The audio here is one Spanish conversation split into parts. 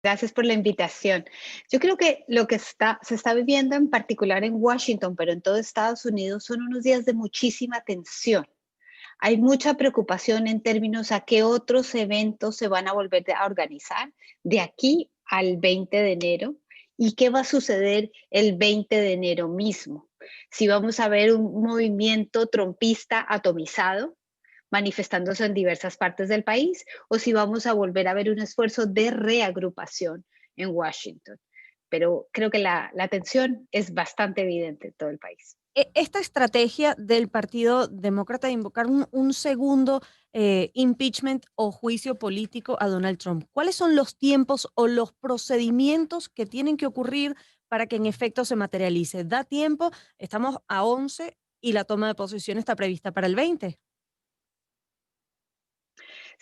Gracias por la invitación. Yo creo que lo que se está viviendo en particular en Washington, pero en todo Estados Unidos, son unos días de muchísima tensión. Hay mucha preocupación en términos a qué otros eventos se van a volver a organizar de aquí al 20 de enero y qué va a suceder el 20 de enero mismo. Si vamos a ver un movimiento trompista atomizado manifestándose en diversas partes del país o si vamos a volver a ver un esfuerzo de reagrupación en Washington. Pero creo que la tensión es bastante evidente en todo el país. Esta estrategia del Partido Demócrata de invocar un segundo impeachment o juicio político a Donald Trump, ¿cuáles son los tiempos o los procedimientos que tienen que ocurrir para que en efecto se materialice? ¿Da tiempo? Estamos a 11 y la toma de posesión está prevista para el 20.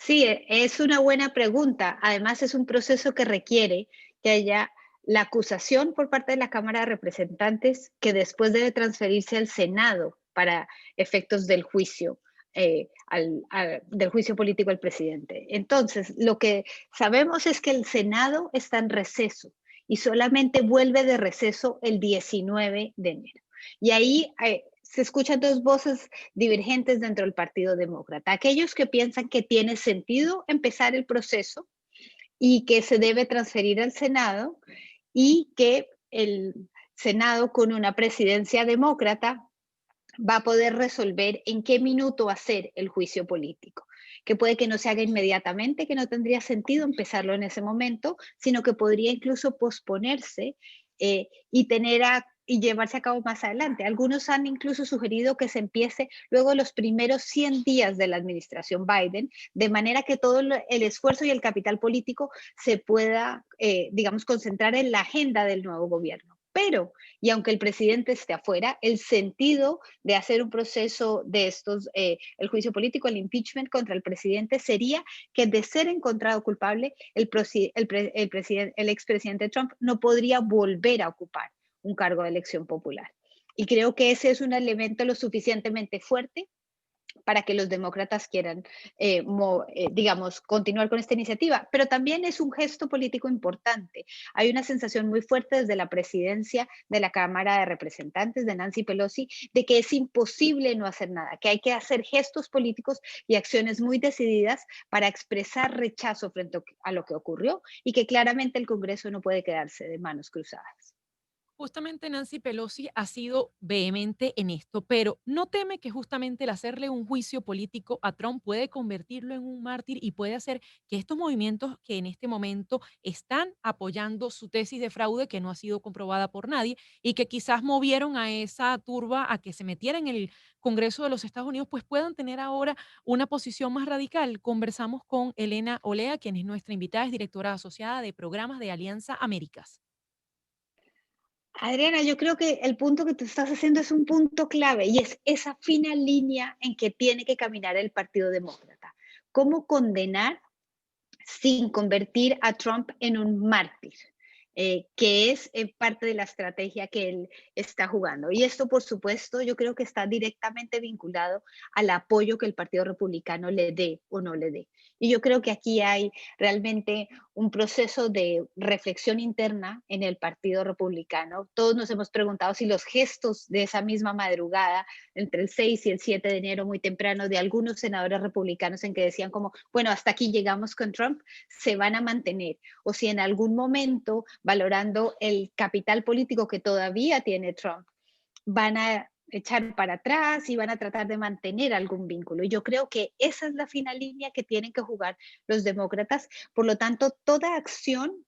Sí, es una buena pregunta. Además, es un proceso que requiere que haya la acusación por parte de la Cámara de Representantes, que después debe transferirse al Senado para efectos del juicio, del juicio político al presidente. Entonces, lo que sabemos es que el Senado está en receso y solamente vuelve de receso el 19 de enero. Y ahí se escuchan dos voces divergentes dentro del Partido Demócrata. Aquellos que piensan que tiene sentido empezar el proceso y que se debe transferir al Senado y que el Senado con una presidencia demócrata va a poder resolver en qué minuto hacer el juicio político, que puede que no se haga inmediatamente, que no tendría sentido empezarlo en ese momento, sino que podría incluso posponerse y llevarse a cabo más adelante. Algunos han incluso sugerido que se empiece luego de los primeros 100 días de la administración Biden, de manera que todo el esfuerzo y el capital político se pueda, digamos, concentrar en la agenda del nuevo gobierno. Pero, y aunque el presidente esté afuera, el sentido de hacer un proceso de estos, el juicio político, el impeachment contra el presidente, sería que de ser encontrado culpable, el expresidente Trump no podría volver a ocupar un cargo de elección popular. Y creo que ese es un elemento lo suficientemente fuerte para que los demócratas quieran, digamos, continuar con esta iniciativa. Pero también es un gesto político importante. Hay una sensación muy fuerte desde la presidencia de la Cámara de Representantes, de Nancy Pelosi, de que es imposible no hacer nada, que hay que hacer gestos políticos y acciones muy decididas para expresar rechazo frente a lo que ocurrió y que claramente el Congreso no puede quedarse de manos cruzadas. Justamente Nancy Pelosi ha sido vehemente en esto, pero ¿no teme que justamente el hacerle un juicio político a Trump puede convertirlo en un mártir y puede hacer que estos movimientos que en este momento están apoyando su tesis de fraude, que no ha sido comprobada por nadie, y que quizás movieron a esa turba a que se metiera en el Congreso de los Estados Unidos, pues puedan tener ahora una posición más radical? Conversamos con Elena Olea, quien es nuestra invitada, es directora asociada de programas de Alianza Américas. Adriana, yo creo que el punto que tú estás haciendo es un punto clave y es esa fina línea en que tiene que caminar el Partido Demócrata. ¿Cómo condenar sin convertir a Trump en un mártir? Que es parte de la estrategia que él está jugando. Y esto, por supuesto, yo creo que está directamente vinculado al apoyo que el Partido Republicano le dé o no le dé. Y yo creo que aquí hay realmente un proceso de reflexión interna en el Partido Republicano. Todos nos hemos preguntado si los gestos de esa misma madrugada, entre el 6 y el 7 de enero, muy temprano, de algunos senadores republicanos en que decían como, bueno, hasta aquí llegamos con Trump, se van a mantener. O si en algún momento, valorando el capital político que todavía tiene Trump, van a echar para atrás y van a tratar de mantener algún vínculo. Y yo creo que esa es la fina línea que tienen que jugar los demócratas. Por lo tanto, toda acción,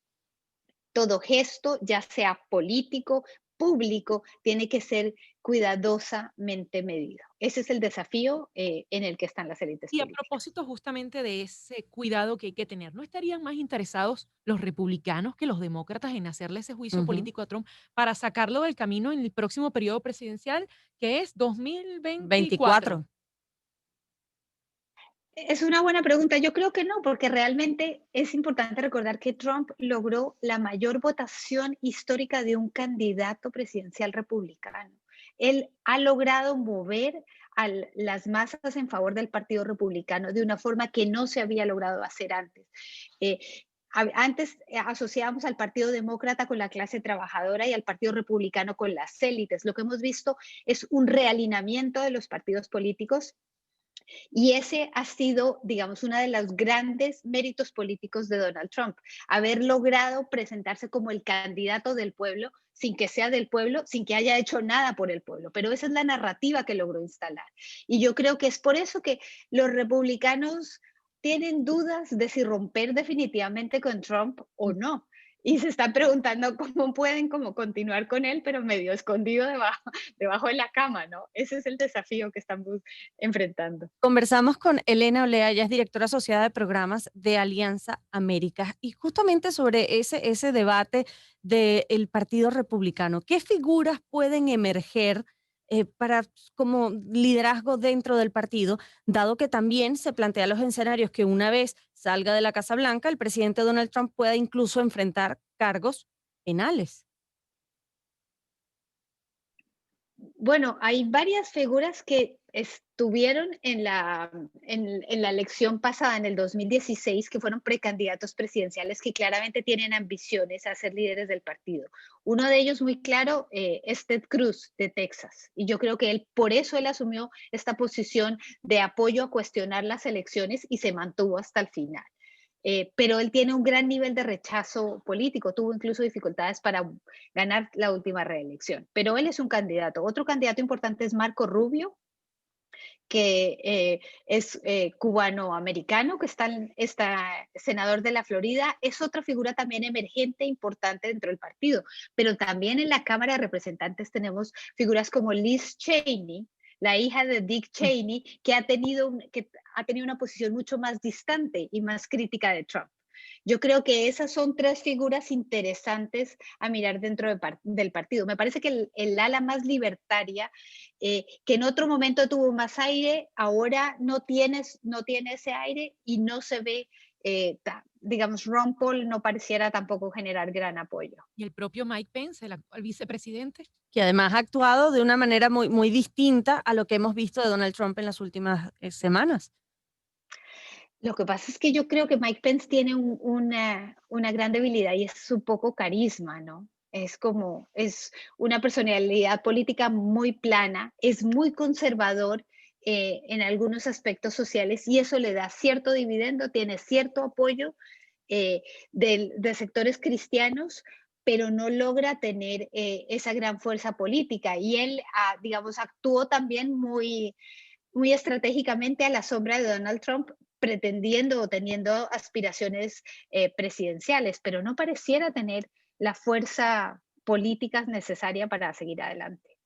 todo gesto, ya sea político, público, tiene que ser cuidadosamente medido. Ese es el desafío en el que están las élites Y a políticas. propósito justamente de ese cuidado que hay que tener, ¿no estarían más interesados los republicanos que los demócratas en hacerle ese juicio Ujú. político a Trump para sacarlo del camino en el próximo periodo presidencial, que es 2024? 24. Es una buena pregunta. Yo creo que no, porque realmente es importante recordar que Trump logró la mayor votación histórica de un candidato presidencial republicano. Él ha logrado mover a las masas en favor del Partido Republicano de una forma que no se había logrado hacer antes. Eh, Antes asociábamos al Partido Demócrata con la clase trabajadora y al Partido Republicano con las élites. Lo que hemos visto es un realineamiento de los partidos políticos y ese ha sido, digamos, uno de los grandes méritos políticos de Donald Trump, haber logrado presentarse como el candidato del pueblo sin que sea del pueblo, sin que haya hecho nada por el pueblo. Pero esa es la narrativa que logró instalar. Y yo creo que es por eso que los republicanos tienen dudas de si romper definitivamente con Trump o no. Y se están preguntando cómo pueden como continuar con él, pero medio escondido debajo de la cama, ¿no? Ese es el desafío que están enfrentando. Conversamos con Elena Olea, ella es directora asociada de programas de Alianza Américas, y justamente sobre ese debate del Partido Republicano. ¿Qué figuras pueden emerger para como liderazgo dentro del partido, dado que también se plantea los escenarios que una vez salga de la Casa Blanca, el presidente Donald Trump pueda incluso enfrentar cargos penales? Bueno, hay varias figuras que estuvieron en la elección pasada, en el 2016, que fueron precandidatos presidenciales que claramente tienen ambiciones a ser líderes del partido. Uno de ellos muy claro es Ted Cruz de Texas. Y yo creo que por eso él asumió esta posición de apoyo a cuestionar las elecciones y se mantuvo hasta el final. Pero él tiene un gran nivel de rechazo político, tuvo incluso dificultades para ganar la última reelección, pero él es un candidato. Otro candidato importante es Marco Rubio, que es cubano-americano, que está senador de la Florida, es otra figura también emergente, importante dentro del partido, pero también en la Cámara de Representantes tenemos figuras como Liz Cheney, la hija de Dick Cheney, que ha tenido una posición mucho más distante y más crítica de Trump. Yo creo que esas son tres figuras interesantes a mirar dentro del partido. Me parece que el ala más libertaria, que en otro momento tuvo más aire, ahora no tiene ese aire y no se ve, digamos, Ron Paul no pareciera tampoco generar gran apoyo. Y el propio Mike Pence, el actual vicepresidente, que además ha actuado de una manera muy distinta a lo que hemos visto de Donald Trump en las últimas semanas. Lo que pasa es que yo creo que Mike Pence tiene una gran debilidad y es su poco carisma, ¿no? Es una personalidad política muy plana, es muy conservador en algunos aspectos sociales y eso le da cierto dividendo, tiene cierto apoyo de sectores cristianos, pero no logra tener esa gran fuerza política. Y él, digamos, actuó también muy estratégicamente a la sombra de Donald Trump, pretendiendo o teniendo aspiraciones presidenciales, pero no pareciera tener la fuerza política necesaria para seguir adelante.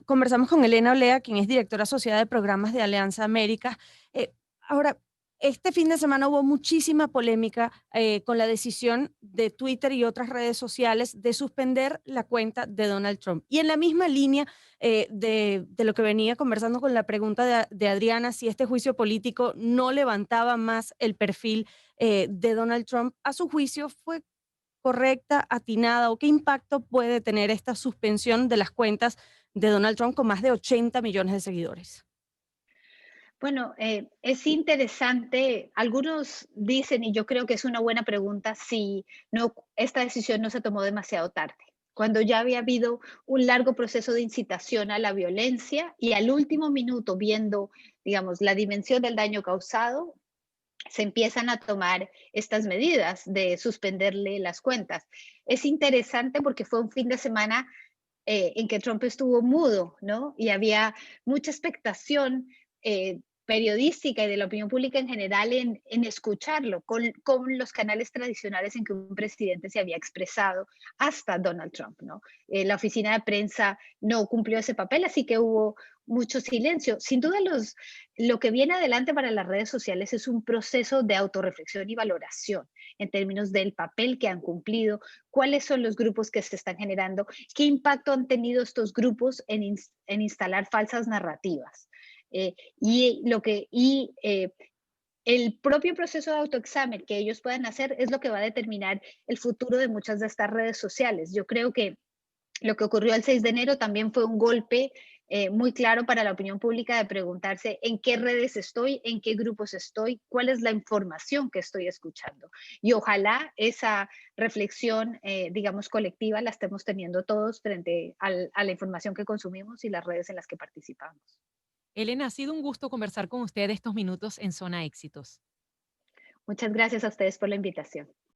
Conversamos con Elena Olea, quien es directora asociada de programas de Alianza América. Ahora, este fin de semana hubo muchísima polémica con la decisión de Twitter y otras redes sociales de suspender la cuenta de Donald Trump. Y en la misma línea de lo que venía conversando con la pregunta de Adriana, si este juicio político no levantaba más el perfil de Donald Trump, a su juicio, ¿fue correcta, atinada, o qué impacto puede tener esta suspensión de las cuentas de Donald Trump con más de 80 millones de seguidores? Bueno, es interesante. Algunos dicen, y yo creo que es una buena pregunta, si esta decisión no se tomó demasiado tarde, cuando ya había habido un largo proceso de incitación a la violencia y al último minuto, viendo, digamos, la dimensión del daño causado, se empiezan a tomar estas medidas de suspenderle las cuentas. Es interesante porque fue un fin de semana en que Trump estuvo mudo, ¿no? Y había mucha expectación periodística y de la opinión pública en general en escucharlo con los canales tradicionales en que un presidente se había expresado hasta Donald Trump, ¿no? La oficina de prensa no cumplió ese papel, así que hubo mucho silencio. Sin duda, lo que viene adelante para las redes sociales es un proceso de autorreflexión y valoración en términos del papel que han cumplido, cuáles son los grupos que se están generando, qué impacto han tenido estos grupos en instalar falsas narrativas. El propio proceso de autoexamen que ellos puedan hacer es lo que va a determinar el futuro de muchas de estas redes sociales. Yo creo que lo que ocurrió el 6 de enero también fue un golpe muy claro para la opinión pública de preguntarse en qué redes estoy, en qué grupos estoy, cuál es la información que estoy escuchando. Y ojalá esa reflexión, digamos, colectiva la estemos teniendo todos frente a la información que consumimos y las redes en las que participamos. Elena, ha sido un gusto conversar con usted estos minutos en Zona Éxitos. Muchas gracias a ustedes por la invitación.